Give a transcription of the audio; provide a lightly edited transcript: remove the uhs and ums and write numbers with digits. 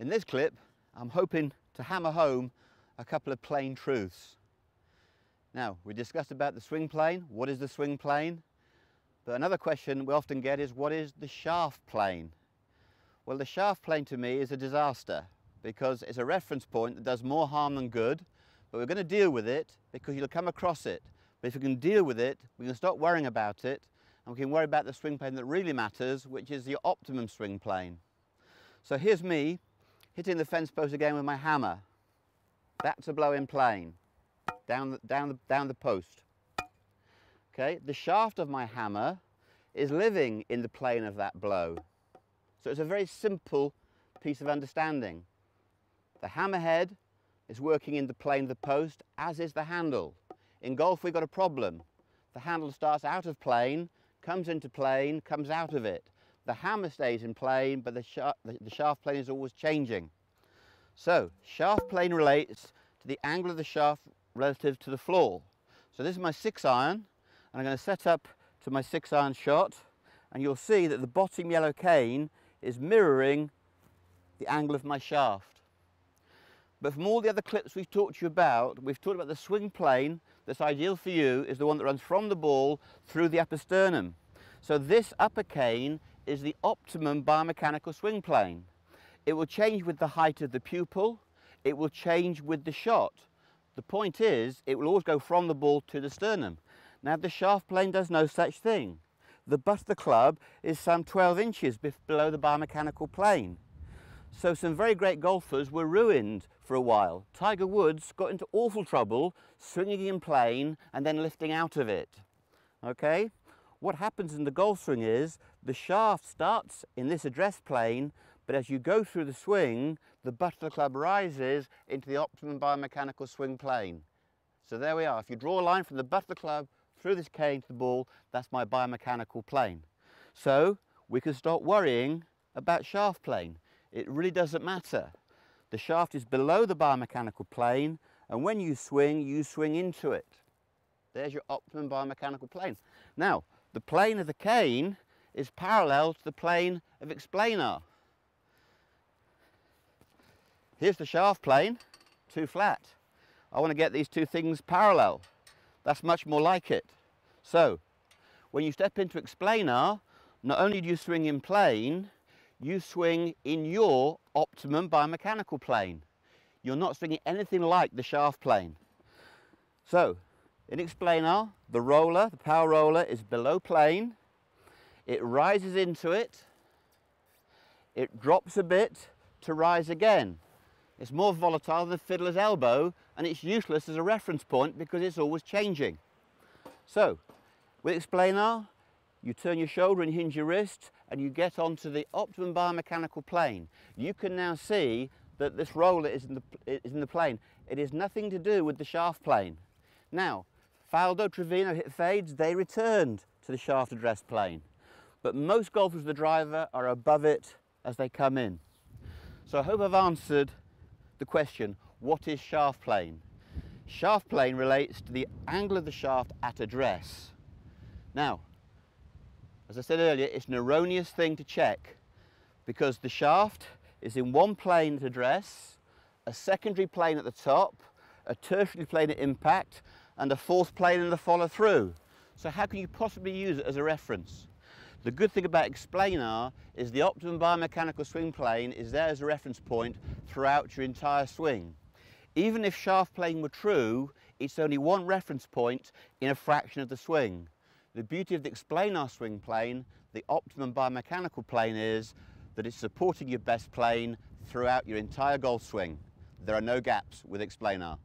In this clip, I'm hoping to hammer home a couple of plain truths. Now, we discussed about the swing plane. What is the swing plane? But another question we often get is, what is the shaft plane? Well, the shaft plane to me is a disaster because it's a reference point that does more harm than good, but we're going to deal with it because you'll come across it. But if we can deal with it, we can stop worrying about it, and we can worry about the swing plane that really matters, which is the optimum swing plane. So here's me hitting the fence post again with my hammer. That's a blow-in plane, down the post. Okay, the shaft of my hammer is living in the plane of that blow. So it's a very simple piece of understanding. The hammerhead is working in the plane of the post, as is the handle. In golf, we've got a problem. The handle starts out of plane, comes into plane, comes out of it. The hammer stays in plane, but the shaft plane is always changing. So, shaft plane relates to the angle of the shaft relative to the floor. So this is my 6-iron, and I'm going to set up to my 6-iron shot, and you'll see that the bottom yellow cane is mirroring the angle of my shaft. But from all the other clips we've talked to you about, we've talked about the swing plane that's ideal for you is the one that runs from the ball through the upper sternum. So this upper cane is the optimum biomechanical swing plane. It will change with the height of the pupil, it will change with the shot. The point is, it will always go from the ball to the sternum. Now the shaft plane does no such thing. The butt of the club is some 12 inches below the biomechanical plane. So some very great golfers were ruined for a while. Tiger Woods got into awful trouble swinging in plane and then lifting out of it. Okay? What happens in the golf swing is the shaft starts in this address plane, but as you go through the swing, the butt of the club rises into the optimum biomechanical swing plane. So there we are. If you draw a line from the butt of the club through this cane to the ball, that's my biomechanical plane. So we can stop worrying about shaft plane. It really doesn't matter. The shaft is below the biomechanical plane, and when you swing into it. There's your optimum biomechanical plane. Now, the plane of the cane is parallel to the plane of Explanar. Here's the shaft plane, too flat. I want to get these two things parallel. That's much more like it. So, when you step into Explanar, not only do you swing in plane, you swing in your optimum biomechanical plane. You're not swinging anything like the shaft plane. So, in Explanar, the roller, the power roller, is below plane. It rises into it. It drops a bit to rise again. It's more volatile than a fiddler's elbow, and it's useless as a reference point because it's always changing. So, with Explanar, you turn your shoulder and hinge your wrist, and you get onto the optimum biomechanical plane. You can now see that this roller is in the plane. It has nothing to do with the shaft plane. Now, Faldo, Trevino hit fades, they returned to the shaft address plane. But most golfers with the driver are above it as they come in. So I hope I've answered the question, what is shaft plane? Shaft plane relates to the angle of the shaft at address. Now, as I said earlier, it's an erroneous thing to check because the shaft is in one plane at address, a secondary plane at the top, a tertiary plane at impact, and a fourth plane in the follow-through. So how can you possibly use it as a reference? The good thing about Explanar is the optimum biomechanical swing plane is there as a reference point throughout your entire swing. Even if shaft plane were true, it's only one reference point in a fraction of the swing. The beauty of the Explanar swing plane, the optimum biomechanical plane, is that it's supporting your best plane throughout your entire golf swing. There are no gaps with Explanar.